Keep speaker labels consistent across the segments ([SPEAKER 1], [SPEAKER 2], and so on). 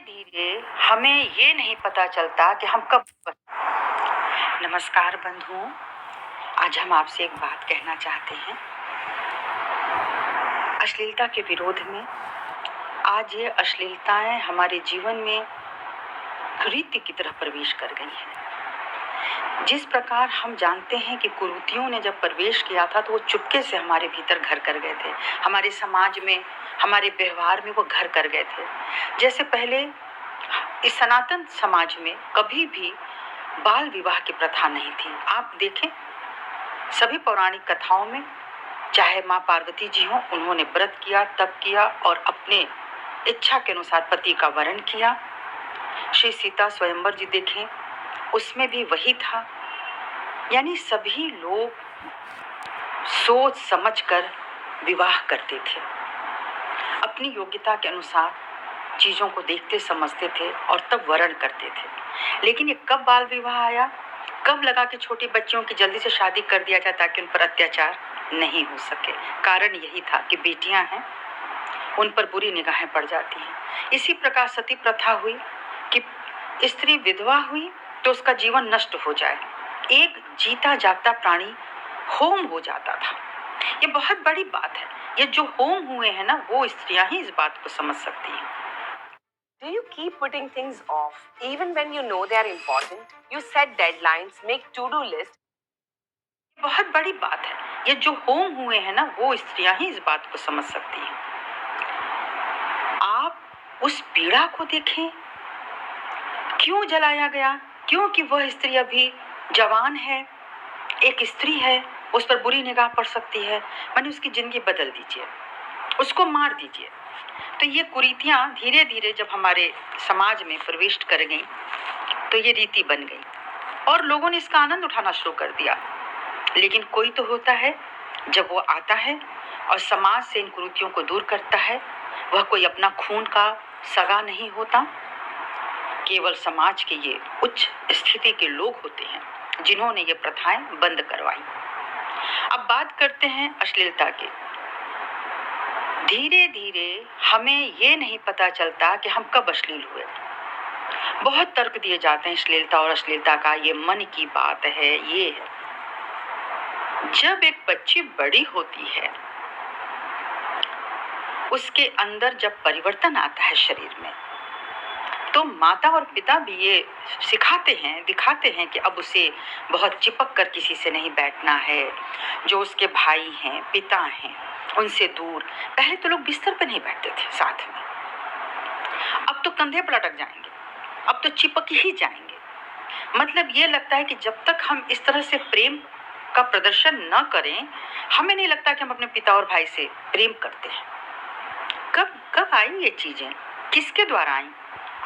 [SPEAKER 1] धीरे हमें ये नहीं पता चलता कि हम कब। नमस्कार बंधुओं, आज हम आपसे एक बात कहना चाहते हैं। अश्लीलता के विरोध में आज ये अश्लीलताएं हमारे जीवन में रीति की तरह प्रवेश कर गई हैं। जिस प्रकार हम जानते हैं कि कुरीतियों ने जब प्रवेश किया था तो वो चुपके से हमारे भीतर घर कर गए थे, हमारे समाज में, हमारे व्यवहार में वो घर कर गए थे। जैसे पहले इस सनातन समाज में कभी भी बाल विवाह की प्रथा नहीं थी। आप देखें, सभी पौराणिक कथाओं में चाहे माँ पार्वती जी हों, उन्होंने व्रत किया, तप किया और अपने इच्छा के अनुसार पति का वरण किया। श्री सीता स्वयंवर जी देखें, उसमें भी वही था। यानी सभी लोग सोच समझकर विवाह करते थे, अपनी योग्यता के अनुसार चीज़ों को देखते समझते थे और तब वरण करते थे। लेकिन ये कब बाल विवाह आया, कब लगा कि छोटी बच्चियों की जल्दी से शादी कर दिया जाए ताकि उन पर अत्याचार नहीं हो सके। कारण यही था कि बेटियां हैं, उन पर बुरी निगाहें पड़ जाती हैं। इसी प्रकार सती प्रथा हुई कि स्त्री विधवा हुई तो उसका जीवन नष्ट हो जाए, एक जीता जागता प्राणी होम हो जाता था। ये बहुत बड़ी बात है। ये जो होम हुए हैं ना, वो स्त्रियां ही इस बात को समझ सकती हैं।
[SPEAKER 2] Do you keep putting things off even when you know they are important? You set deadlines, make to-do lists.
[SPEAKER 1] बहुत बड़ी बात है। ये जो होम हुए हैं ना, वो स्त्रियां ही इस बात को समझ सकती हैं। आप उस पीड़ा को देखें, क्यों जलाया गया? क्योंकि वह स्त्री अभी जवान है, एक स्त्री है, उस पर बुरी निगाह पड़ सकती है। माने उसकी जिंदगी बदल दीजिए, उसको मार दीजिए। तो ये कुरीतियां धीरे धीरे जब हमारे समाज में प्रवेश कर गई तो ये रीति बन गई और लोगों ने इसका आनंद उठाना शुरू कर दिया। लेकिन कोई तो होता है, जब वो आता है और समाज से इन कुरीतियों को दूर करता है, वह कोई अपना खून का सगा नहीं होता, केवल समाज के ये उच्च स्थिति के लोग होते हैं जिन्होंने ये प्रथाएं बंद करवाई। अब बात करते हैं अश्लीलता की। धीरे धीरे हमें ये नहीं पता चलता कि हम कब अश्लील हुए। बहुत तर्क दिए जाते हैं अश्लीलता और अश्लीलता का, ये मन की बात है, ये है। जब एक बच्ची बड़ी होती है, उसके अंदर जब परिवर्तन आता है शरीर में, तो माता और पिता भी ये सिखाते हैं, दिखाते हैं कि अब उसे बहुत चिपक कर किसी से नहीं बैठना है। जो उसके भाई हैं, पिता हैं, उनसे दूर। पहले तो लोग बिस्तर पर नहीं बैठते थे साथ में, अब तो कंधे पर लटक जाएंगे, अब तो चिपक ही जाएंगे। मतलब ये लगता है कि जब तक हम इस तरह से प्रेम का प्रदर्शन न करें, हमें नहीं लगता कि हम अपने पिता और भाई से प्रेम करते हैं। कब कब आई ये चीजें, किसके द्वारा आई,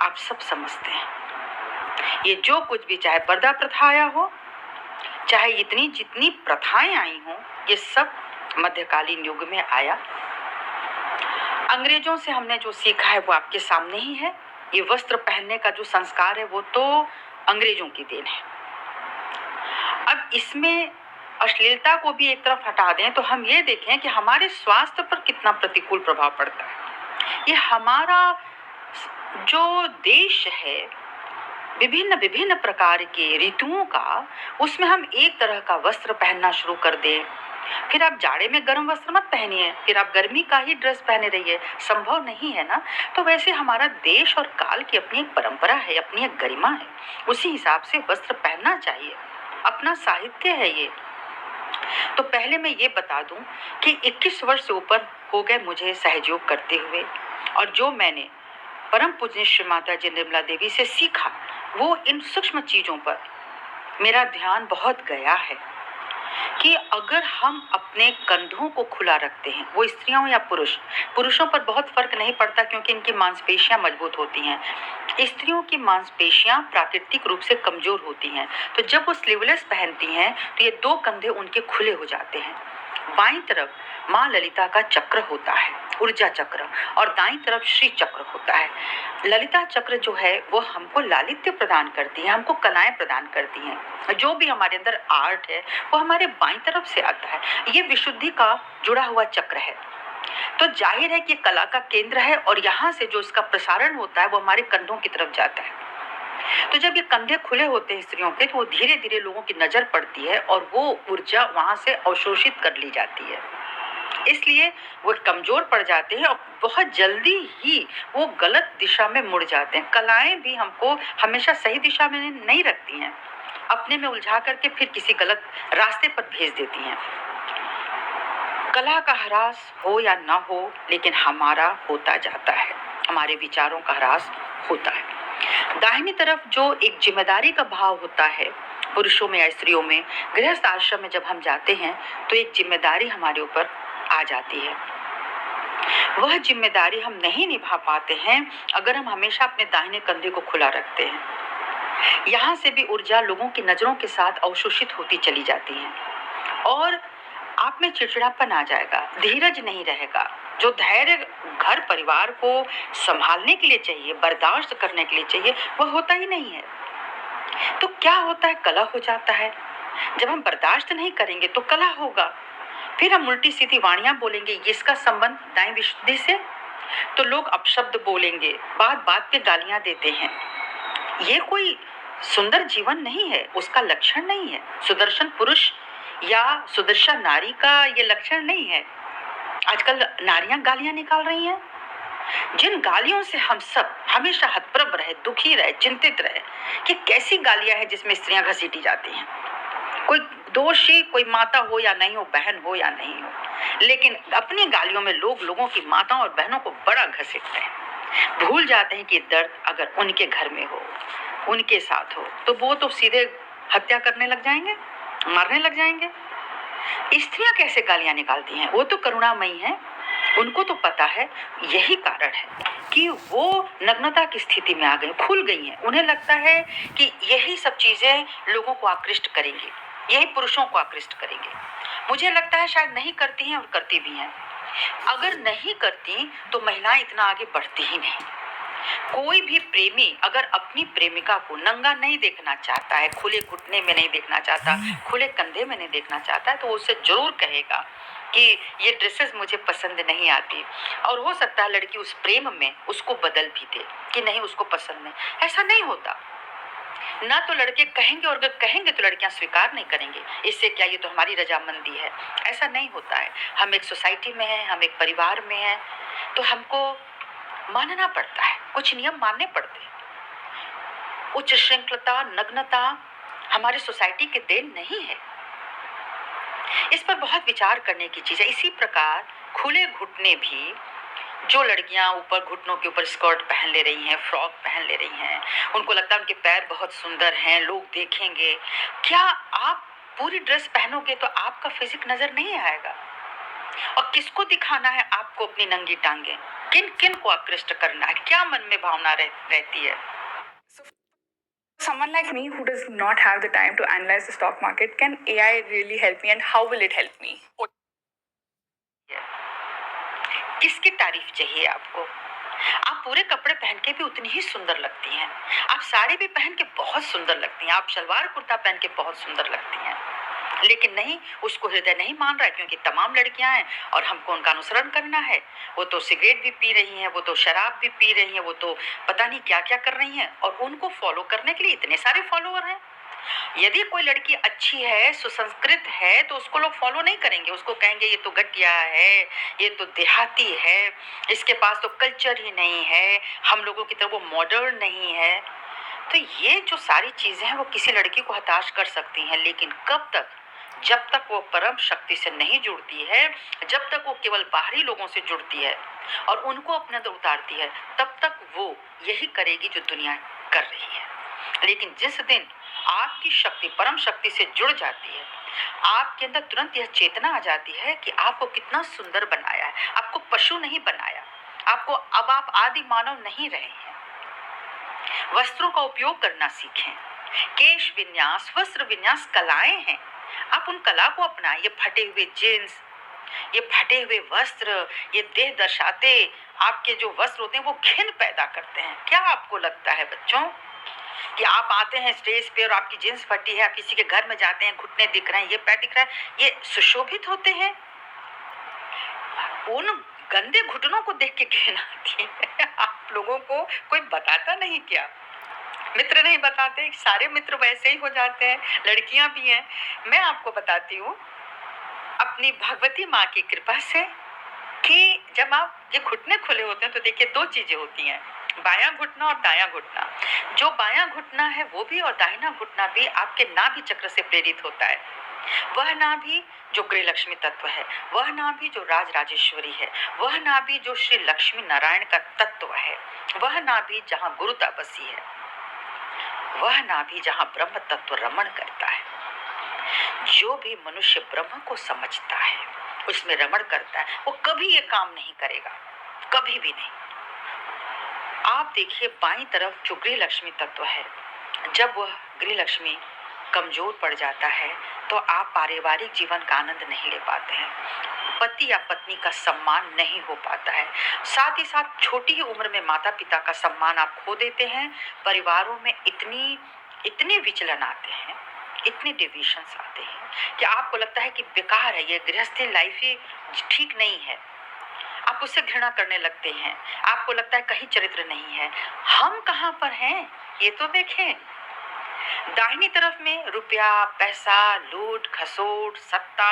[SPEAKER 1] आप सब समझते हैं। ये जो कुछ भी, चाहे पर्दा प्रथा आया हो, चाहे इतनी जितनी प्रथाएं आई हों, ये सब मध्यकालीन युग में आया। अंग्रेजों से हमने जो सीखा है वो आपके सामने ही है। ये वस्त्र पहनने का जो संस्कार है वो तो अंग्रेजों की देन है। अब इसमें अश्लीलता को भी एक तरफ हटा दें तो हम ये देखें कि हमारे स्वास्थ्य पर कितना प्रतिकूल प्रभाव पड़ता है। ये हमारा जो देश है, विभिन्न विभिन्न प्रकार के ऋतुओं का, उसमें हम एक तरह का वस्त्र पहनना शुरू कर दें। फिर आप जाड़े में गर्म वस्त्र मत पहनिए, फिर आप गर्मी का ही ड्रेस पहने रहिए, संभव नहीं है ना। तो वैसे हमारा देश और काल की अपनी एक परंपरा है, अपनी एक गरिमा है, उसी हिसाब से वस्त्र पहनना चाहिए, अपना साहित्य है ये। तो पहले मैं ये बता दूं कि 21 वर्ष से ऊपर हो गए मुझे सहयोग करते हुए, और जो मैंने परम पूज्य श्री माता जी निर्मला देवी से सीखा, वो इन सूक्ष्म चीजों पर मेरा ध्यान बहुत गया है कि अगर हम अपने कंधों को खुला रखते हैं, वो स्त्रियां हो या पुरुष, पुरुषों पर बहुत फर्क नहीं पड़ता क्योंकि इनकी मांसपेशियां मजबूत होती हैं। स्त्रियों की मांसपेशियां प्राकृतिक रूप से कमजोर होती हैं, तो जब वो स्लीवलेस पहनती हैं तो ये दो कंधे उनके खुले हो जाते हैं। बाईं तरफ माँ ललिता का चक्र होता है, ऊर्जा चक्र, और दाईं तरफ श्री चक्र होता है। ललिता चक्र जो है वो हमको लालित्य प्रदान करती है, हमको कलाएं प्रदान करती हैं। जो भी हमारे अंदर आर्ट है वो हमारे बाईं तरफ से आता है। ये विशुद्धि का जुड़ा हुआ चक्र है। तो जाहिर है कि ये कला का केंद्र है और यहाँ से जो इसका प्रसारण होता है वो हमारे कंधों की तरफ जाता है। तो जब ये कंधे खुले होते हैं स्त्रियों के, तो वो धीरे धीरे लोगों की नजर पड़ती है और वो ऊर्जा वहां से अवशोषित कर ली जाती है। इसलिए वो कमजोर पड़ जाते हैं और बहुत जल्दी ही वो गलत दिशा में मुड़ जाते हैं। कलाएं भी हमको हमेशा सही दिशा में नहीं रखती हैं, अपने में उलझा करके फिर किसी गलत रास्ते पर भेज देती हैं। कला का ह्रास हो या ना हो, लेकिन हमारा होता जाता है, हमारे विचारों का ह्रास होता है। दाहिनी तरफ जो एक जिम्मेदारी का भाव होता है पुरुषों में या स्त्रियों में, गृहस्थ आश्रम में जब हम जाते हैं तो एक जिम्मेदारी हमारे ऊपर आ जाती है। वह जिम्मेदारी हम नहीं निभा पाते हैं अगर हम हमेशा अपने दाहिने कंधे को खुला रखते हैं। यहाँ से भी ऊर्जा लोगों की नजरों के साथ अवशोषित होती चली जाती है और आप में चिड़चिड़ापन आ जाएगा, धीरज नहीं रहेगा। जो धैर्य घर परिवार को संभालने के लिए चाहिए, बर्दाश्त करने के लिए चाहिए, वह होता ही नहीं है। तो क्या होता है, कला हो जाता है। जब हम बर्दाश्त नहीं करेंगे तो कला होगा, फिर हम उल्टी सीधी वाणियां बोलेंगे, इसका संबंध दाएं विशुद्धि से, तो लोग अपशब्द बोलेंगे, बात बात पे गालियां देते हैं। ये कोई सुंदर जीवन नहीं है, उसका लक्षण नहीं है। सुदर्शन पुरुष या सुदर्शन नारी का ये लक्षण नहीं है। आजकल नारियां गालियां निकाल रही हैं, जिन गालियों से हम सब हमेशा हतप्रभ रहे, दुखी रहे, चिंतित रहे कि कैसी गालियां हैं जिसमें स्त्रियां घसीटी जाती हैं। कोई दोषी, कोई माता हो या नहीं हो, बहन हो या नहीं हो, लेकिन अपनी गालियों में लोग लोगों की माताओं और बहनों को बड़ा घसीटते हैं। भूल जाते हैं कि दर्द अगर उनके घर में हो, उनके साथ हो, तो वो तो सीधे हत्या करने लग जाएंगे, मारने लग जाएंगे। स्त्रियां कैसे गालियां निकालती हैं? वो तो करुणामयी हैं, उनको तो पता है यही कारण है कि वो नग्नता की स्थिति में आ गई, खुल गई हैं। उन्हें लगता है कि यही सब चीजें लोगों को आकृष्ट करेंगी, यही पुरुषों को आकृष्ट करेंगे। मुझे लगता है शायद नहीं करती हैं और करती भी हैं। अगर नहीं करती तो महिलाएं इतना आगे बढ़ती ही नहीं। कोई भी प्रेमी अगर अपनी प्रेमिका को नंगा नहीं देखना चाहता है, खुले घुटने में नहीं देखना चाहता, खुले कंधे में नहीं देखना चाहता है, तो वो उससे जरूर कहेगा कि ये ड्रेसेस मुझे पसंद नहीं आती। और हो सकता है लड़की उस प्रेम में उसको बदल भी दे कि नहीं, उसको पसंद नहीं। ऐसा नहीं होता ना, तो लड़के कहेंगे, और अगर कहेंगे तो लड़कियां स्वीकार नहीं करेंगे। इससे क्या, ये तो हमारी रजामंदी है। ऐसा नहीं होता है। हम एक सोसाइटी में हैं, हम एक परिवार में हैं, तो हमको मानना पड़ता है, कुछ नियम मानने पड़ते हैं। उच्च श्रृंखलता, नग्नता हमारी सोसाइटी के देन नहीं है। इस पर बहुत विचार करने की चीज है। इसी प्रकार खुले घुटने भी, जो लड़कियां ऊपर घुटनों के ऊपर स्कर्ट पहन ले रही हैं, फ्रॉक पहन ले रही हैं, उनको लगता है उनके पैर बहुत सुंदर हैं, लोग देखेंगे। क्या आप पूरी ड्रेस पहनोगे तो आपका फिजिक नजर नहीं आएगा? और किसको दिखाना है आपको अपनी नंगी टांगे? किन किन को आकृष्ट करना है? क्या मन में भावना रहती है?
[SPEAKER 3] Someone like me who does not have the time to analyze the stock market, can AI really help me and how will it help me?
[SPEAKER 1] किसकी तारीफ चाहिए आपको? आप पूरे कपड़े पहन के भी उतनी ही सुंदर लगती हैं। आप साड़ी भी पहन के बहुत सुंदर लगती हैं। आप सलवार कुर्ता पहन के बहुत सुंदर लगती हैं। लेकिन नहीं, उसको हृदय नहीं मान रहा है, क्योंकि तमाम लड़कियां हैं और हमको उनका अनुसरण करना है। वो तो सिगरेट भी पी रही हैं, वो तो शराब भी पी रही हैं, वो तो पता नहीं क्या क्या कर रही हैं, और उनको फॉलो करने के लिए इतने सारे फॉलोअर हैं। यदि कोई लड़की अच्छी है, सुसंस्कृत है, तो उसको लोग फॉलो नहीं करेंगे। उसको कहेंगे ये तो घटिया है, ये तो देहाती है, इसके पास तो कल्चर ही नहीं है, हम लोगों की तरह वो मॉडर्न नहीं है। तो ये जो सारी चीजें हैं वो किसी लड़की को हताश कर सकती हैं, लेकिन कब तक? जब तक वो परम शक्ति से नहीं जुड़ती है, जब तक वो केवल बाहरी लोगों से जुड़ती है और उनको अपने अंदर उतारती है, तब तक वो यही करेगी जो दुनिया कर रही है। लेकिन जिस दिन आपकी शक्ति परम शक्ति से जुड़ जाती है, आपके अंदर तुरंत यह चेतना आ जाती है कि आपको कितना सुंदर बनाया है, आपको पशु नहीं बनाया, आपको अब आप आदि मानव नहीं रहे हैं। वस्त्रों का उपयोग करना सीखें। केश विन्यास, वस्त्र विन्यास कलाएं हैं, आप उन कला को अपनाएं। ये फटे हुए जींस, ये फटे हुए वस्त्र, ये देह दर्शाते आपके जो वस्त्र होते हैं वो घिन पैदा करते हैं। क्या आपको लगता है बच्चों कि आप आते हैं स्टेज पे और आपकी जींस फटी है, आप किसी के घर में जाते हैं, घुटने दिख रहे हैं, ये पैर दिख रहा है, ये सुशोभित होते हैं? उन गंदे घुटनों को देख के घृणा आती है। आप लोगों को कोई बताता नहीं क्या? मित्र नहीं बताते, सारे मित्र वैसे ही हो जाते हैं, लड़कियां भी हैं। मैं आपको बताती हूँ अपनी भगवती माँ की कृपा से कि जब आप ये घुटने खुले होते हैं तो देखिए दो चीजें होती हैं, बायां घुटना और दायां घुटना। जो बायां घुटना है वो भी और दाहिना घुटना भी आपके नाभि चक्र से प्रेरित होता है। वह नाभि जो गृह लक्ष्मी तत्व है, वह नाभि जो राज राजेश्वरी है, वह नाभि जो श्री लक्ष्मी नारायण का तत्व है, वह नाभि जहाँ गुरुता बसी है, वह नाभि जहाँ ब्रह्म तत्व रमण करता है। जो भी मनुष्य ब्रह्म को समझता है, उसमें रमण करता है, वो कभी ये काम नहीं करेगा, कभी भी नहीं। आप देखिए बाईं तरफ जो गृह लक्ष्मी तत्व है, जब वह गृह लक्ष्मी कमजोर पड़ जाता है तो आप पारिवारिक जीवन का आनंद नहीं ले पाते हैं, पति या पत्नी का सम्मान नहीं हो पाता है, साथ ही साथ छोटी ही उम्र में माता पिता का सम्मान आप खो देते हैं। परिवारों में इतने विचलन आते हैं, इतने डिविजन्स आते हैं कि आपको लगता है कि बेकार है, ये गृहस्थी लाइफ ही ठीक नहीं है, आप उससे घृणा करने लगते हैं, आपको लगता है कहीं चरित्र नहीं है। हम कहाँ पर हैं ये तो देखें। दाहिनी तरफ में रुपया, पैसा, लूट खसोट, सत्ता,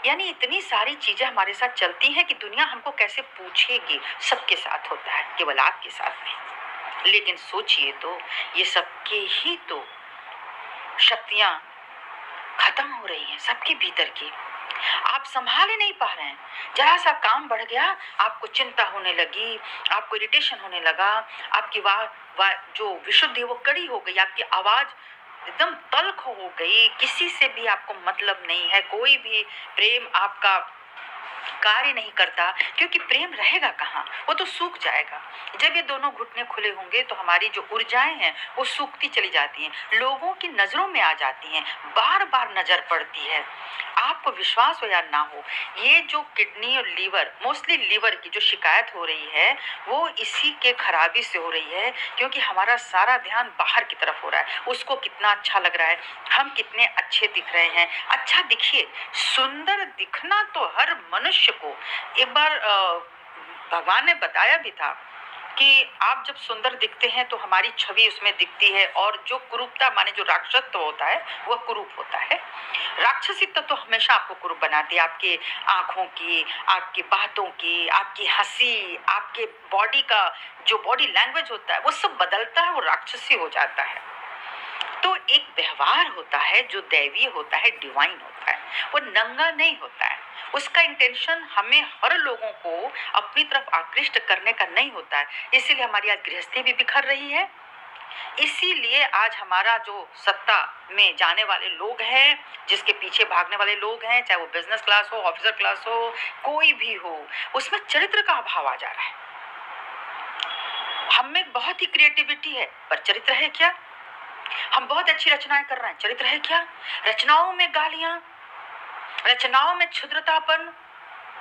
[SPEAKER 1] यानी इतनी सारी चीजें हमारे साथ चलती हैं कि दुनिया हमको कैसे पूछेगी। सबके साथ होता है, केवल आपके साथ नहीं। लेकिन सोचिए तो ये सबके ही तो शक्तियां खत्म हो रही हैं, सबके भीतर की। आप संभाल ही नहीं पा रहे हैं, जरा सा काम बढ़ गया आपको चिंता होने लगी, आपको इरिटेशन होने लगा, आपकी जो विशुद्धि वो कड़ी हो गई, आपकी आवाज एकदम तल्ख हो गई, किसी से भी आपको मतलब नहीं है, कोई भी प्रेम आपका कार्य नहीं करता, क्योंकि प्रेम रहेगा कहाँ, वो तो सूख जाएगा। जब ये दोनों घुटने खुले होंगे तो हमारी जो ऊर्जाएं हैं वो सूखती चली जाती हैं, लोगों की नजरों में आ जाती हैं, बार बार नजर पड़ती है। आपको विश्वास हो या ना हो, ये जो किडनी और लीवर, मोस्टली लीवर की जो शिकायत हो रही है वो इसी के खराबी से हो रही है, क्योंकि हमारा सारा ध्यान बाहर की तरफ हो रहा है। उसको कितना अच्छा लग रहा है, हम कितने अच्छे दिख रहे हैं। अच्छा दिखिए, सुंदर दिखना तो हर मनुष्य को, एक बार भगवान ने बताया भी था कि आप जब सुंदर दिखते हैं तो हमारी छवि उसमें दिखती है, और जो कुरूपता माने जो राक्षसत्व होता है वह कुरूप होता है। राक्षसी तत्व तो हमेशा आपको कुरूप बनाती है, आपकी आंखों की, आपकी बातों की, आपकी हंसी, आपके बॉडी का जो बॉडी लैंग्वेज होता है वो सब बदलता है, वो राक्षसी हो जाता है। तो एक व्यवहार होता है जो दैवीय होता है, डिवाइन होता है, वो नंगा नहीं होता है। उसका इंटेंशन हमें हर लोगों को अपनी तरफ आकृष्ट करने का नहीं होता है। इसीलिए हमारी आज गृहस्थी भी बिखर रही है, इसीलिए आज हमारा जो सत्ता में जाने वाले लोग हैं, जिसके पीछे भागने वाले लोग हैं, चाहे वो बिजनेस क्लास हो, ऑफिसर क्लास हो, कोई भी हो, उसमें चरित्र का अभाव आ जा रहा है। हम में बहुत ही क्रिएटिविटी है, पर चरित्र है क्या? हम बहुत अच्छी रचनाएं कर रहे हैं, चरित्र है क्या? रचनाओं में गालियां, रचनाओं में क्षुद्रतापन,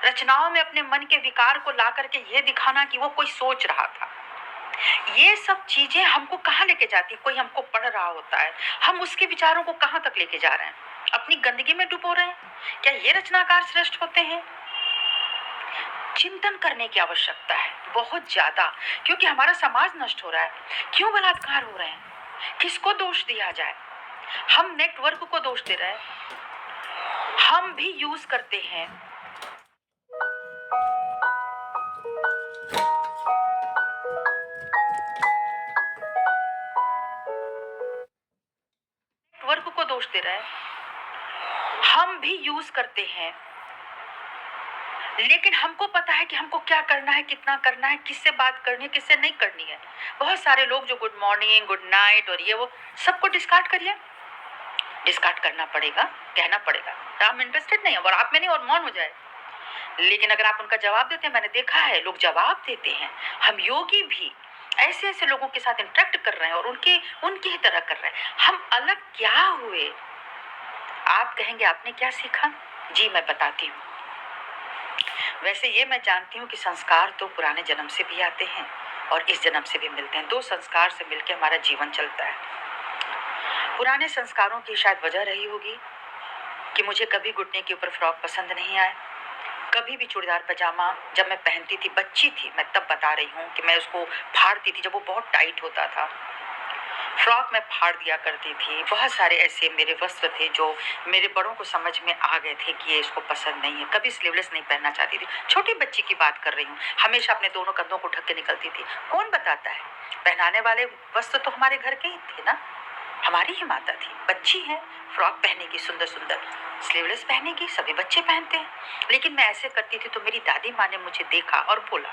[SPEAKER 1] रचनाओं में अपने मन के विकार को ला करके ये दिखाना कि वो कोई सोच रहा था। ये सब चीजें हमको कहाँ लेके जाती? कोई हमको पढ़ रहा होता है, हम उसके विचारों को कहाँ तक लेके जा रहे हैं? अपनी गंदगी में डुबो रहे हैं? क्या ये रचनाकार श्रेष्ठ होते हैं? चिंतन करने की आवश्यकता है बहुत ज्यादा, क्योंकि हमारा समाज नष्ट हो रहा है। क्यों बलात्कार हो रहे हैं? किसको दोष दिया जाए? हम नेटवर्क को दोष दे रहे हैं, हम भी यूज करते हैं। नेटवर्क को दोष दे रहे हैं, हम भी यूज करते हैं, लेकिन हमको पता है कि हमको क्या करना है, कितना करना है, किससे बात करनी है, किससे नहीं करनी है। बहुत सारे लोग जो गुड मॉर्निंग, गुड नाइट और ये वो सबको डिस्कार्ड करिए, डिस्कार्ड करना पड़ेगा, कहना पड़ेगा, हम इंटरेस्टेड नहीं है और आप में नहीं, और मौन हो जाए। लेकिन अगर आप उनका जवाब देते हैं, मैंने देखा है लोग जवाब देते हैं। हम योगी भी ऐसे ऐसे लोगों के साथ इंटरेक्ट कर रहे हैं और उनकी ही तरह कर रहे हैं। हम अलग क्या हुए? आप कहेंगे आपने क्या सीखा? जी मैं बताती हूँ। वैसे ये मैं जानती हूँ कि संस्कार तो पुराने जन्म से भी आते हैं और इस जन्म से भी मिलते हैं। दो संस्कार से मिलकर हमारा जीवन चलता है। पुराने संस्कारों की शायद वजह रही होगी कि मुझे कभी घुटने के ऊपर फ्रॉक पसंद नहीं आए, कभी भी चूड़ीदार पजामा जब मैं पहनती थी, बच्ची थी मैं, तब बता रही हूँ कि मैं उसको फाड़ती थी जब वो बहुत टाइट होता था। फ्रॉक मैं फाड़ दिया करती थी। बहुत सारे ऐसे मेरे वस्त्र थे जो मेरे बड़ों को समझ में आ गए थे कि ये इसको पसंद नहीं है। कभी स्लीवलेस नहीं पहनना चाहती थी। छोटी बच्ची की बात कर रही हूँ। हमेशा अपने दोनों कंधों को ढक के निकलती थी। कौन बताता है? पहनाने वाले वस्त्र तो हमारे घर के ही थे ना, हमारी ही माता थी। बच्ची है, फ्रॉक पहनेगी सुंदर सुंदर, स्लीवलेस पहनेगी, सभी बच्चे पहनते हैं। लेकिन मैं ऐसे करती थी तो मेरी दादी माँ ने मुझे देखा और बोला,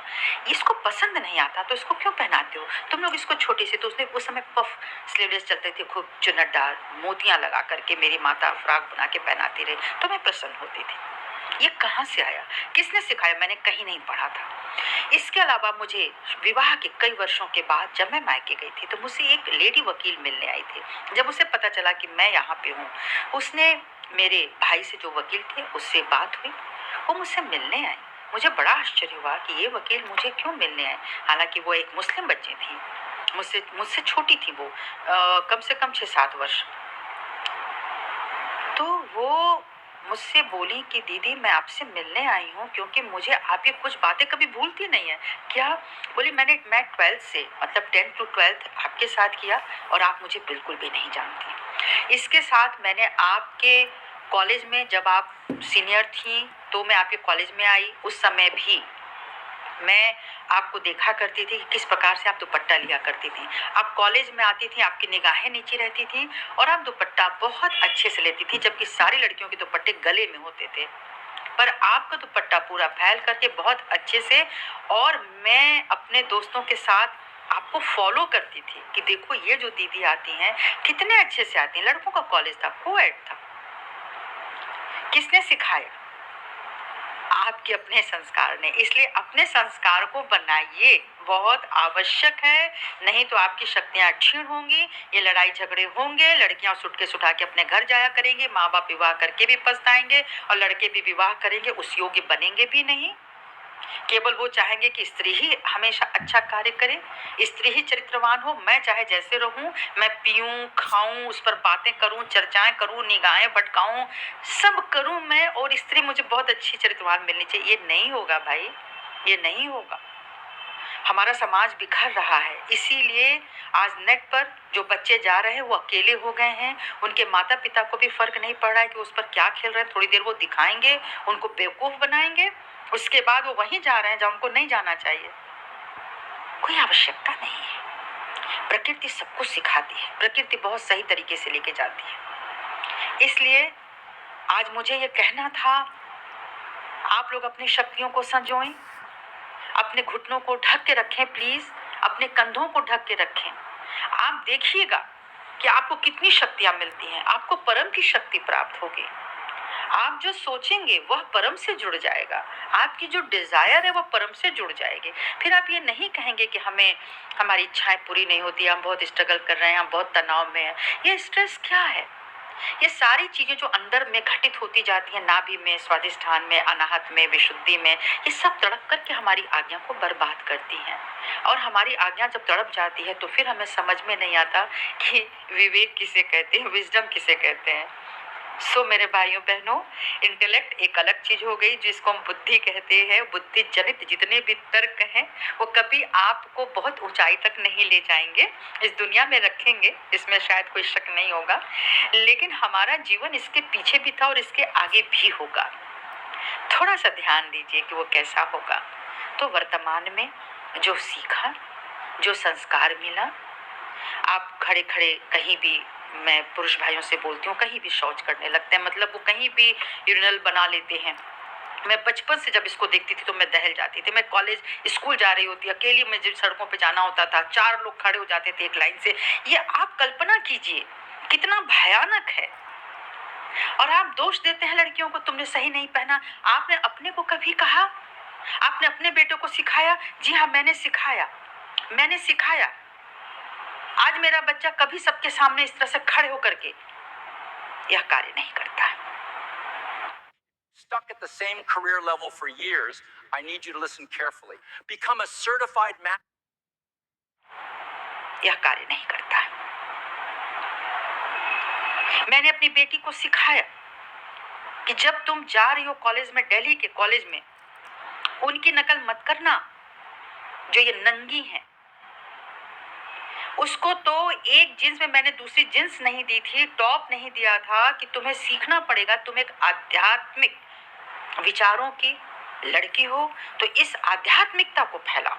[SPEAKER 1] इसको पसंद नहीं आता तो इसको क्यों पहनाते हो तुम लोग इसको? छोटी सी तो उसने उस समय पफ स्लीवलेस चलते थे, खूब चुन्नटदार मोतियां लगा करके मेरी माता फ्रॉक बना के पहनाती रही तो मैं प्रसन्न होती थी। ये कहाँ से आया? किसने सिखाया? मैंने कहीं नहीं पढ़ा था। इसके अलावा मुझे विवाह के कई वर्षों के बाद जब मैं मायके गई थी तो मुझसे एक लेडी वकील मिलने आई थी। जब उसे पता चला कि मैं यहाँ पे हूँ, उसने मेरे भाई से जो वकील थे उससे बात हुई, वो मुझसे मिलने आई। मुझे बड़ा आश्चर्य हुआ कि ये वकील मुझे क्यों मिलने आए। हालांकि वो एक मुस्लिम बच्ची थी, मुझसे मुझसे छोटी थी वो, कम से कम 6-7 वर्ष। तो वो मुझसे बोली कि दीदी मैं आपसे मिलने आई हूँ क्योंकि मुझे आपकी कुछ बातें कभी भूलती नहीं है। क्या? बोली मैं 12th से मतलब 10th to 12th आपके साथ किया और आप मुझे बिल्कुल भी नहीं जानती। इसके साथ मैंने आपके कॉलेज में, जब आप सीनियर थी तो मैं आपके कॉलेज में आई, उस समय भी मैं आपको देखा करती थी कि किस प्रकार से आप दुपट्टा लिया करती थी। आप कॉलेज में आती थी, आपकी निगाहें नीची रहती थी और आप दुपट्टा बहुत अच्छे से लेती थी, जबकि सारी लड़कियों के दुपट्टे गले में होते थे, पर आपका दुपट्टा पूरा फैल करके बहुत अच्छे से। और मैं अपने दोस्तों के साथ आपको फॉलो करती थी कि देखो ये जो दीदी आती हैं कितने अच्छे से आती हैं। लड़कों का कॉलेज था, कोएड था। किसने सिखाया? आपके अपने संस्कार ने। इसलिए अपने संस्कार को बनाइए, बहुत आवश्यक है। नहीं तो आपकी शक्तियां क्षीण होंगी, ये लड़ाई झगड़े होंगे, लड़कियां सूटकेस उठा के अपने घर जाया करेंगी, माँ बाप विवाह करके भी पछताएंगे और लड़के भी विवाह करेंगे, उस योग्य बनेंगे भी नहीं। केवल वो चाहेंगे कि स्त्री ही हमेशा अच्छा कार्य करे, स्त्री ही चरित्रवान हो। मैं चाहे जैसे रहूं, मैं पीऊं खाऊं, उस पर बातें करूं, चर्चाएं करूं, निगाहें भटकाऊं, सब करूं मैं, और स्त्री मुझे बहुत अच्छी चरित्रवान मिलनी चाहिए। ये नहीं होगा भाई, ये नहीं होगा। हमारा समाज बिखर रहा है, इसीलिए आज नेट पर जो बच्चे जा रहे हैं वो अकेले हो गए हैं। उनके माता पिता को भी फर्क नहीं पड़ रहा है कि उस पर क्या खेल रहे हैं। थोड़ी देर वो दिखाएंगे, उनको बेवकूफ बनाएंगे, उसके बाद वो वहीं जा रहे हैं जहाँ उनको नहीं जाना चाहिए। कोई आवश्यकता नहीं है। प्रकृति सब कुछ सिखाती है, प्रकृति बहुत सही तरीके से लेके जाती है। इसलिए आज मुझे ये कहना था, आप लोग अपनी शक्तियों को संजोएं, अपने घुटनों को ढक के रखें प्लीज, अपने कंधों को ढक के रखें। आप देखिएगा कि आपको कितनी शक्तियां मिलती हैं, आपको परम की शक्ति प्राप्त होगी। आप जो सोचेंगे वह परम से जुड़ जाएगा, आपकी जो डिजायर है वह परम से जुड़ जाएगी। फिर आप ये नहीं कहेंगे कि हमें हमारी इच्छाएं पूरी नहीं होती, हम बहुत स्ट्रगल कर रहे हैं, हम बहुत तनाव में हैं। ये स्ट्रेस क्या है? ये सारी चीजें जो अंदर में घटित होती जाती हैं, नाभि में, स्वादिष्ठान में, अनाहत में, विशुद्धि में, ये सब तड़प करके हमारी आज्ञा को बर्बाद करती हैं। और हमारी आज्ञा जब तड़प जाती है तो फिर हमें समझ में नहीं आता कि विवेक किसे कहते हैं, विजडम किसे कहते हैं। सो मेरे भाइयों बहनों, इंटेलेक्ट एक अलग चीज हो गई जिसको हम बुद्धि कहते हैं। बुद्धि जनित जितने भी तर्क हैं वो कभी आपको बहुत ऊंचाई तक नहीं ले जाएंगे, इस दुनिया में रखेंगे, इसमें शायद कोई शक नहीं होगा, लेकिन हमारा जीवन इसके पीछे भी था और इसके आगे भी होगा। थोड़ा सा ध्यान दीजिए कि वो कैसा होगा। तो वर्तमान में जो सीखा, जो संस्कार मिला, आप खड़े खड़े कहीं भी, मैं पुरुष भाइयों से बोलती हूँ, कहीं भी शौच करने लगते हैं, मतलब वो कहीं भी यूरिनल बना लेते हैं। मैं बचपन से जब इसको देखती थी तो मैं दहल जाती थी। मैं कॉलेज स्कूल जा रही होती, अकेली में जब सड़कों पे जाना होता था, 4 लोग खड़े हो जाते थे एक लाइन से। ये आप कल्पना कीजिए कितना भयानक है। और आप दोष देते हैं लड़कियों को, तुमने सही नहीं पहना। आपने अपने को कभी कहा? आपने अपने बेटों को सिखाया? जी हाँ, मैंने सिखाया, मैंने सिखाया। आज मेरा बच्चा कभी सबके सामने इस तरह से खड़े होकर के यह कार्य नहीं करता है।
[SPEAKER 4] Stuck at the same career level for years, I need you to listen carefully. Become a certified
[SPEAKER 1] यह कार्य नहीं करता है। मैंने अपनी बेटी को सिखाया कि जब तुम जा रही हो कॉलेज में, दिल्ली के कॉलेज में, उनकी नकल मत करना जो ये नंगी हैं। उसको तो एक जींस में मैंने दूसरी जींस नहीं दी थी, टॉप नहीं दिया था कि तुम्हें सीखना पड़ेगा। तुम एक आध्यात्मिक विचारों की लड़की हो तो इस आध्यात्मिकता को फैलाओ।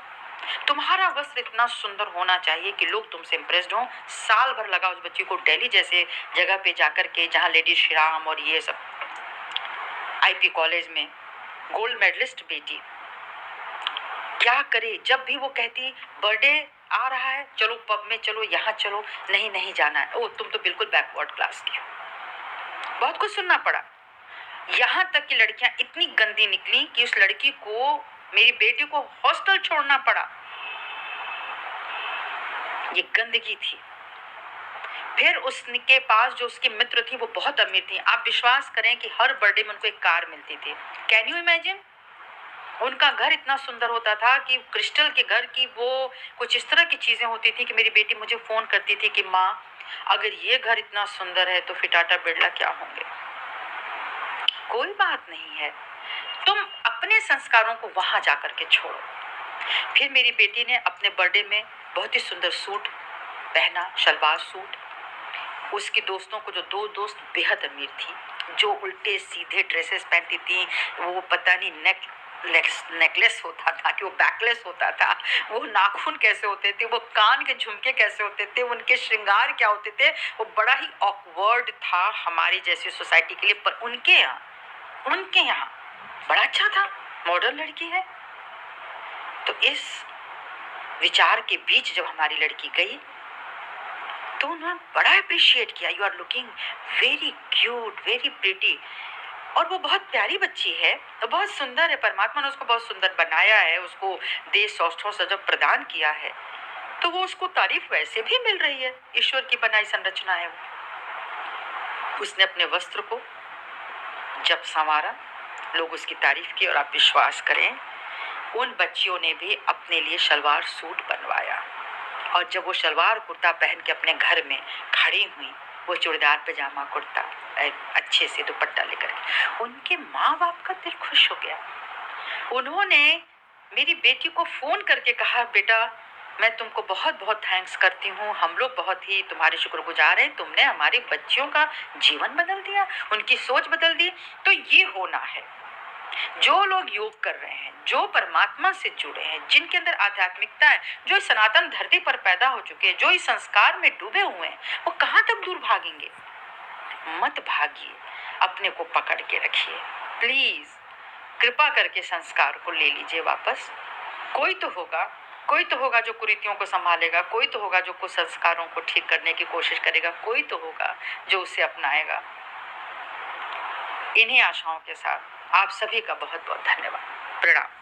[SPEAKER 1] तुम्हारा वस्त्र इतना सुंदर होना चाहिए कि लोग तुमसे इम्प्रेस्ड हों। साल भर लगा उस बच्ची को दिल्ली जैसे जगह पे जाकर के, जहाँ लेडी श्री राम और ये सब, आईपी कॉलेज में गोल्ड मेडलिस्ट बेटी, क्या करे। जब भी वो कहती बर्थडे आ रहा है, चलो पब में चलो, यहाँ चलो, नहीं नहीं जाना है, ओ तुम तो बिल्कुल बैकवर्ड क्लास की हो। बहुत कुछ सुनना पड़ा। यहाँ तक कि लड़कियां इतनी गंदी निकली कि उस लड़की को, मेरी बेटी को हॉस्टल छोड़ना पड़ा। ये गंदगी थी। फिर उसके पास जो उसके मित्र थी वो बहुत अमीर थी। आप विश्वास करें कि हर बर्थडे में उनको एक कार मिलती थी। Can you imagine? उनका घर इतना सुंदर होता था कि क्रिस्टल के घर की वो कुछ इस तरह की चीजें होती थी कि मेरी बेटी मुझे फोन करती थी कि माँ, अगर ये घर इतना सुंदर है तो फिर टाटा बिरला क्या होंगे। कोई बात नहीं है, तुम अपने संस्कारों को वहां जाकर के छोड़ो। फिर मेरी बेटी ने अपने बर्थडे में बहुत ही सुंदर सूट पहना, सलवार सूट। उसकी दोस्तों को, जो दो दोस्त बेहद अमीर थी, जो उल्टे सीधे ड्रेसेस पहनती थी, वो पता नहीं नेकलेस होता था कि वो बैकलेस होता था, वो नाखून कैसे होते थे, वो कान के झुमके कैसे होते थे, उनके श्रृंगार क्या होते थे, वो बड़ा ही ऑकवर्ड था हमारी जैसी सोसाइटी के लिए। पर उनके यहाँ बड़ा अच्छा था, मॉडर्न लड़की है। तो इस विचार के बीच जब हमारी लड़की गई तो उन्होंने बड़ा अप्रिशिएट किया, you are looking very cute, very pretty. और वो बहुत प्यारी बच्ची है, तो बहुत सुंदर है, परमात्मा ने उसको बहुत सुंदर बनाया है, उसको देश सौष्ठव सजब प्रदान किया है, तो वो उसको तारीफ वैसे भी मिल रही है। ईश्वर की बनाई संरचना है वो। उसने अपने वस्त्र को जब संवारा, लोग उसकी तारीफ की, और आप विश्वास करें उन बच्चियों ने भी अपने लिए सलवार सूट बनवाया। और जब वो सलवार कुर्ता पहन के अपने घर में खड़ी हुई, वो चूड़ीदार पजामा कुर्ता अच्छे से दुपट्टा लेकर, उनके माँ बाप का दिल खुश हो गया। उन्होंने मेरी बेटी को फोन करके कहा, बेटा मैं तुमको बहुत बहुत थैंक्स करती हूँ, हम लोग बहुत ही तुम्हारे शुक्रगुजार हैं, तुमने हमारी बच्चियों का जीवन बदल दिया, उनकी सोच बदल दी। तो ये होना है। जो लोग योग कर रहे हैं, जो परमात्मा से जुड़े हैं, जिनके अंदर आध्यात्मिकता है, जो सनातन धरती पर पैदा हो चुके हैं, जो इस संस्कार में डूबे हुए हैं, वो कहाँ तक दूर भागेंगे। मत भागिए, अपने को पकड़ के रखिए प्लीज। कृपा करके संस्कार को ले लीजिए वापस। कोई तो होगा जो कुरीतियों को संभालेगा, कोई तो होगा जो कुछ संस्कारों को ठीक करने की कोशिश करेगा, कोई तो होगा जो उसे अपनाएगा। इन्हीं आशाओं के साथ आप सभी का बहुत बहुत धन्यवाद। प्रणाम।